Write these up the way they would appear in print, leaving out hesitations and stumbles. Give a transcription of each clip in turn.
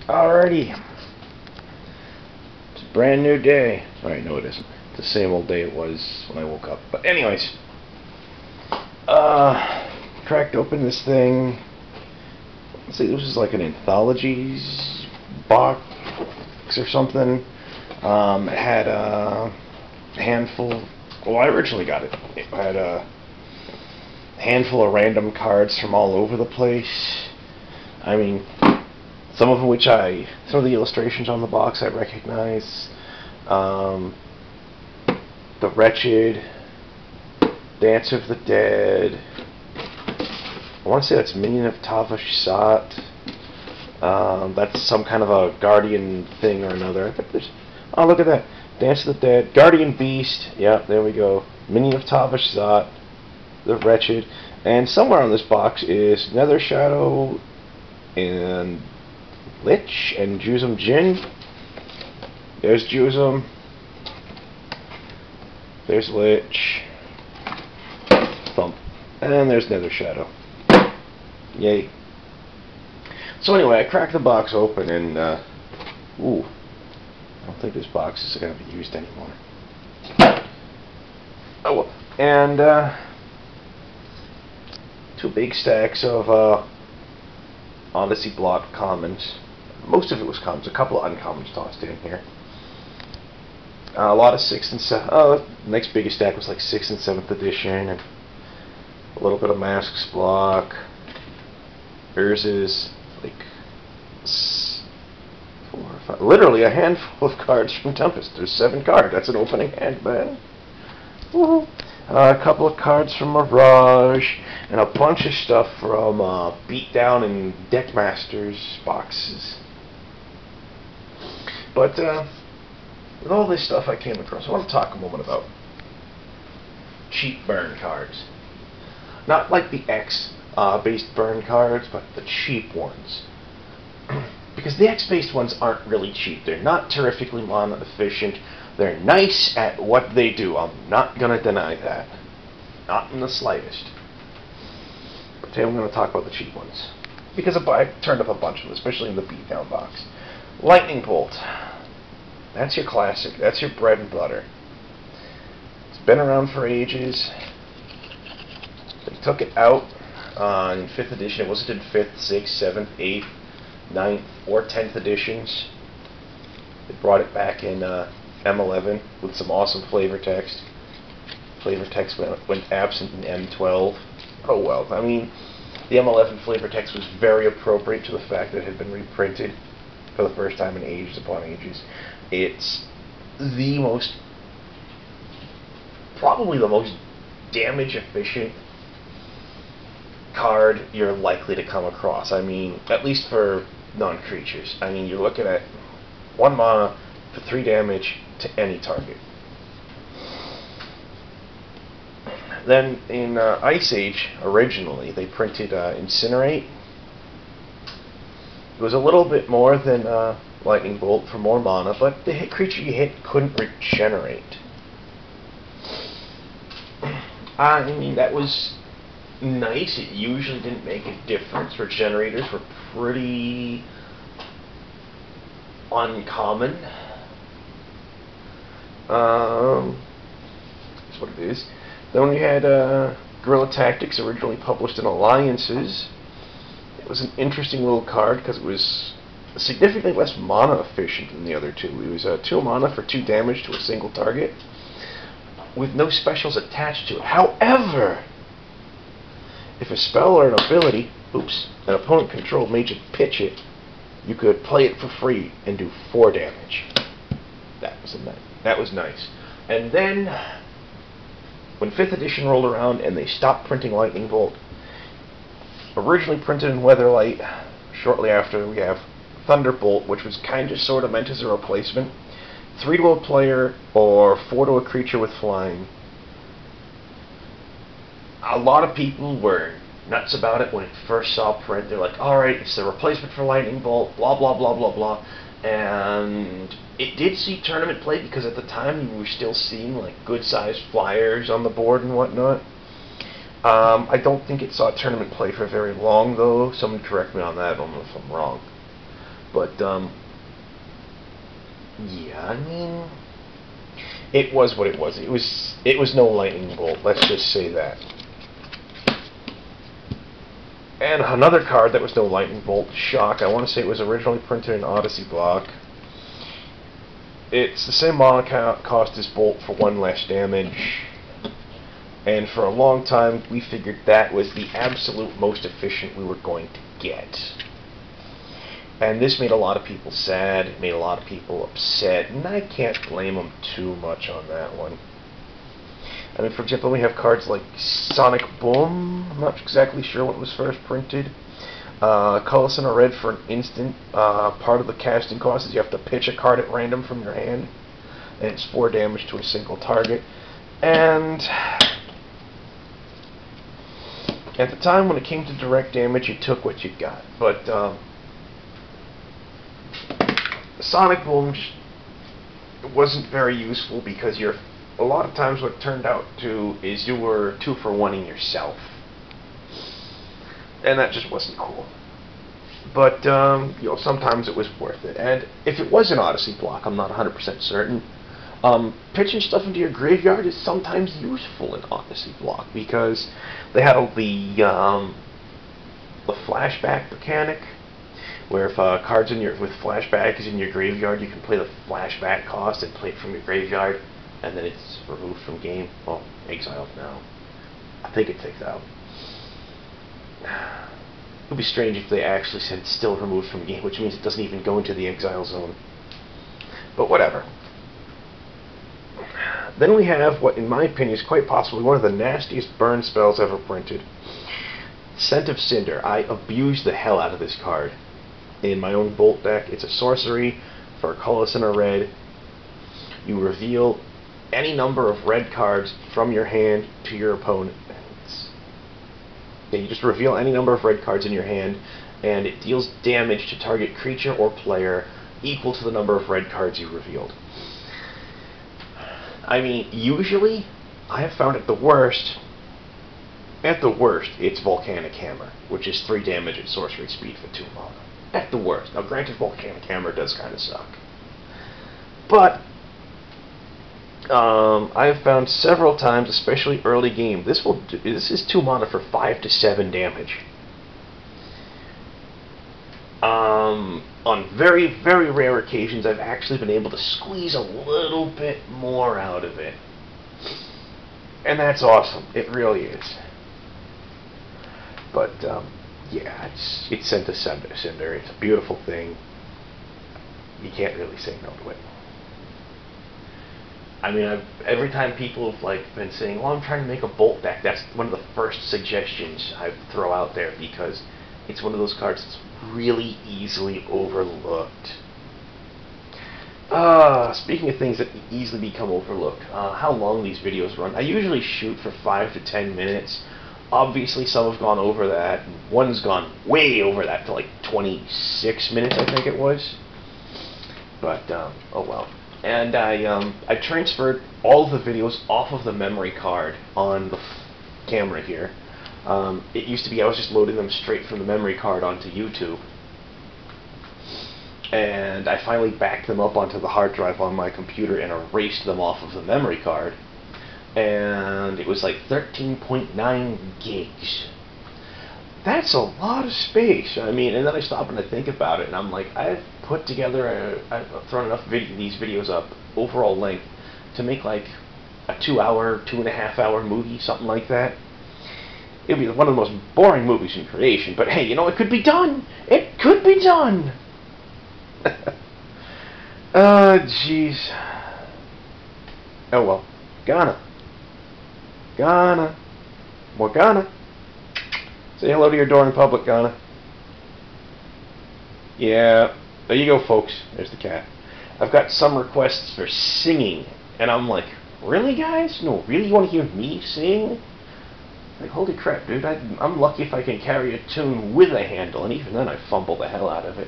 Alrighty. It's a brand new day. Alright, no it isn't. It's the same old day it was when I woke up. But anyways. Cracked open this thing. Let's see, this was like an anthologies box or something. It had a handful. Well, I originally got it. It had a handful of random cards from all over the place. I mean, some of the illustrations on the box I recognize. The Wretched, Dance of the Dead. I want to say that's Minion of Tavashat. That's some kind of a Guardian thing or another. Oh, look at that. Dance of the Dead, Guardian Beast. Yeah, there we go. Minion of Tavashat, the Wretched. And somewhere on this box is Nether Shadow and Lich and Juzum Jin. There's Juzum. There's Lich. Thump. And there's Nether Shadow. Yay. So anyway, I cracked the box open and, ooh. I don't think this box is going to be used anymore. Oh well. And, two big stacks of, Odyssey block commons. Most of it was commons. A couple of uncommons tossed in here. A lot of 6th and 7th. Next biggest stack was like 6th and 7th edition, and a little bit of Masks block. Urza's like 4 or 5. Literally a handful of cards from Tempest. There's 7 cards. That's an opening hand, man. Woohoo! A couple of cards from Mirage, and a bunch of stuff from Beatdown and Deckmasters boxes. But with all this stuff I came across, I want to talk a moment about cheap burn cards. Not like the X-based burn cards, but the cheap ones. Because the X-based ones aren't really cheap. They're not terrifically mana efficient. They're nice at what they do. I'm not going to deny that. Not in the slightest. But today I'm going to talk about the cheap ones. Because I turned up a bunch of them, especially in the beatdown box. Lightning Bolt. That's your classic. That's your bread and butter. It's been around for ages. They took it out in 5th edition. It wasn't in 5th, 6th, 7th, 8th, 9th, or 10th editions. They brought it back in M11 with some awesome flavor text. Flavor text went absent in M12. Oh well, I mean, the M11 flavor text was very appropriate to the fact that it had been reprinted for the first time in ages upon ages. It's probably the most damage efficient card you're likely to come across. I mean, at least for non-creatures. I mean, you're looking at 1 mana for 3 damage to any target. Then in Ice Age, originally, they printed Incinerate. It was a little bit more than Lightning Bolt for more mana, but the creature you hit couldn't regenerate. I mean, that was nice. It usually didn't make a difference. Regenerators were pretty uncommon. That's what it is. Then we had Guerrilla Tactics, originally published in Alliances. It was an interesting little card because it was significantly less mana efficient than the other two. It was 2 mana for 2 damage to a single target, with no specials attached to it. However, if a spell or an ability, an opponent controlled made you pitch it, you could play it for free and do 4 damage. That was nice. And then, when 5th edition rolled around and they stopped printing Lightning Bolt, originally printed in Weatherlight, shortly after we have Thunderbolt, which was kind of sort of meant as a replacement. 3 to a player or 4 to a creature with flying. A lot of people were nuts about it when it first saw print. They're like, alright, it's the replacement for Lightning Bolt, blah blah blah blah blah. And it did see tournament play because at the time you were still seeing like good sized flyers on the board and whatnot. I don't think it saw tournament play for very long though. Someone correct me on that, I don't know if I'm wrong. But, yeah, I mean, it was what it was. It was no lightning bolt, let's just say that. And another card that was no lightning bolt, Shock. I want to say it was originally printed in Odyssey block. It's the same mana cost as Bolt for 1 less damage. And for a long time, we figured that was the absolute most efficient we were going to get. And this made a lot of people sad, it made a lot of people upset, and I can't blame them too much on that one. I mean, for example, we have cards like Sonic Boom. I'm not exactly sure when it was first printed. Colorless and a red for an instant. Part of the casting cost is you have to pitch a card at random from your hand, and it's 4 damage to a single target. And at the time when it came to direct damage, you took what you got. But Sonic Boom wasn't very useful because a lot of times what it turned out to is you were 2-for-1-ing yourself. And that just wasn't cool. But, you know, sometimes it was worth it. And if it was an Odyssey block, I'm not 100% certain, pitching stuff into your graveyard is sometimes useful in Odyssey block because they had the flashback mechanic, where if cards with flashback is in your graveyard, you can play the flashback cost and play it from your graveyard, and then it's removed from game. Well, exiled now. I think it takes out. It would be strange if they actually said it's still removed from game, which means it doesn't even go into the exile zone. But whatever. Then we have what, in my opinion, is quite possibly one of the nastiest burn spells ever printed. Scent of Cinder. I abused the hell out of this card in my own Bolt deck. It's a sorcery for a colorless and a red. You reveal any number of red cards from your hand to your opponent. You just reveal any number of red cards in your hand, and it deals damage to target creature or player equal to the number of red cards you revealed. I mean, usually, I have found at the worst, it's Volcanic Hammer, which is 3 damage at sorcery speed for 2 mana. At the worst. Now, granted, Volcanic Hammer does kind of suck. But I have found several times, especially early game, this is 2 mana for 5 to 7 damage. On very, very rare occasions, I've actually been able to squeeze a little bit more out of it. And that's awesome. It really is. But, yeah, it's Scent of Cinder. It's a beautiful thing. You can't really say no to it. I mean, every time people have been saying, "Well, I'm trying to make a Bolt deck," that's one of the first suggestions I throw out there because it's one of those cards that's really easily overlooked. Speaking of things that easily become overlooked, how long these videos run. I usually shoot for 5 to 10 minutes. Obviously, some have gone over that. One's gone way over that to 26 minutes, I think it was. But, oh well. And I transferred all of the videos off of the memory card on the camera here. It used to be I was just loading them straight from the memory card onto YouTube. And I finally backed them up onto the hard drive on my computer and erased them off of the memory card. And it was 13.9 gigs. That's a lot of space. I mean, and then I stop and I think about it, and I'm like, I've put together, I've thrown enough these videos up, overall length, to make a 2-hour, 2.5-hour movie, something like that. It would be one of the most boring movies in creation, but hey, you know, it could be done! It could be done! Jeez. Oh well. Ghana. Morgana. Say hello to your door in public, Ghana. Yeah, there you go, folks. There's the cat. I've got some requests for singing, and I'm like, really, guys? No, really? You want to hear me sing? Holy crap, dude. I'm lucky if I can carry a tune with a handle, and even then I fumble the hell out of it.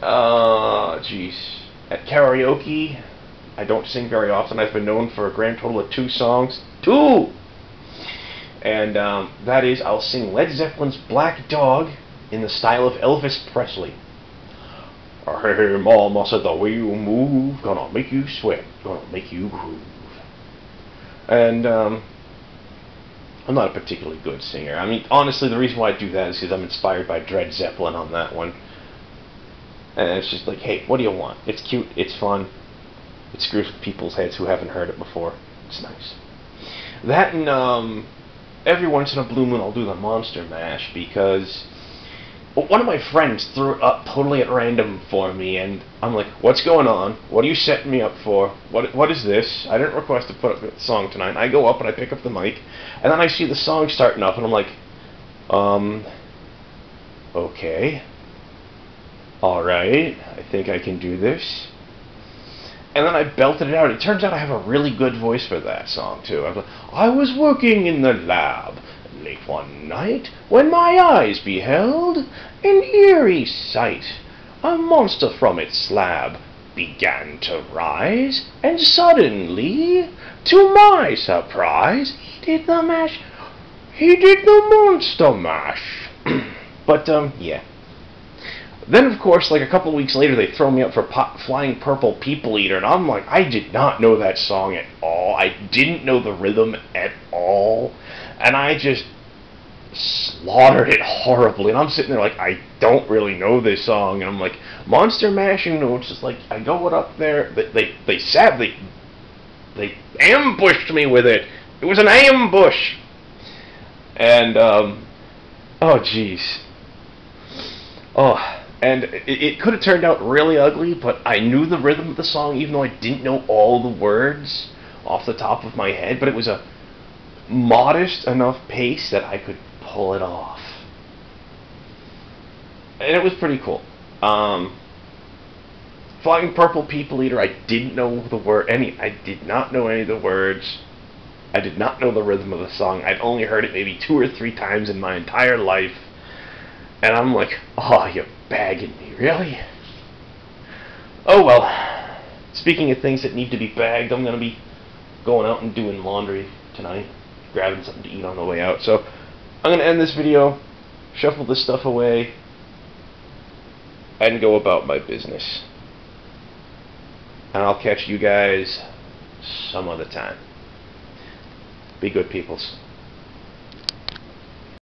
Jeez. At karaoke, I don't sing very often. I've been known for a grand total of 2 songs. 2! And that is, I'll sing Led Zeppelin's Black Dog in the style of Elvis Presley. Hey, mama said the way you move, gonna make you sweat, gonna make you groove. And, I'm not a particularly good singer. I mean, honestly, the reason why I do that is because I'm inspired by Dred Zeppelin on that one. And it's just like, hey, what do you want? It's cute, it's fun, it screws with people's heads who haven't heard it before. It's nice. That and, every once in a blue moon I'll do the Monster Mash because one of my friends threw it up totally at random for me, and I'm like, what's going on? What are you setting me up for? What is this? I didn't request to put up the song tonight. I go up and I pick up the mic, and then I see the song starting up, and I'm like, okay. Alright, I think I can do this. And then I belted it out. It turns out I have a really good voice for that song, too. I was working in the lab late one night when my eyes beheld an eerie sight. A monster from its slab began to rise, and suddenly, to my surprise, he did the mash. He did the Monster Mash. But, yeah. Then, of course, like a couple weeks later, they throw me up for Flying Purple People Eater, and I'm like, I did not know that song at all. I didn't know the rhythm at all, and I just slaughtered it horribly. And I'm sitting there like, I don't really know this song, and I'm like, Monster Mash, you know, it's just like, I go up there, they ambushed me with it. It was an ambush. And, oh, jeez. Oh. And it could have turned out really ugly, but I knew the rhythm of the song, even though I didn't know all the words off the top of my head. But it was a modest enough pace that I could pull it off. And it was pretty cool. Flying Purple People Eater, I didn't know the word. I did not know any of the words. I did not know the rhythm of the song. I'd only heard it maybe 2 or 3 times in my entire life. And I'm like, oh, you're bagging me, really? Oh, well. Speaking of things that need to be bagged, I'm going to be going out and doing laundry tonight, grabbing something to eat on the way out. So I'm going to end this video, shuffle this stuff away, and go about my business. And I'll catch you guys some other time. Be good, peoples.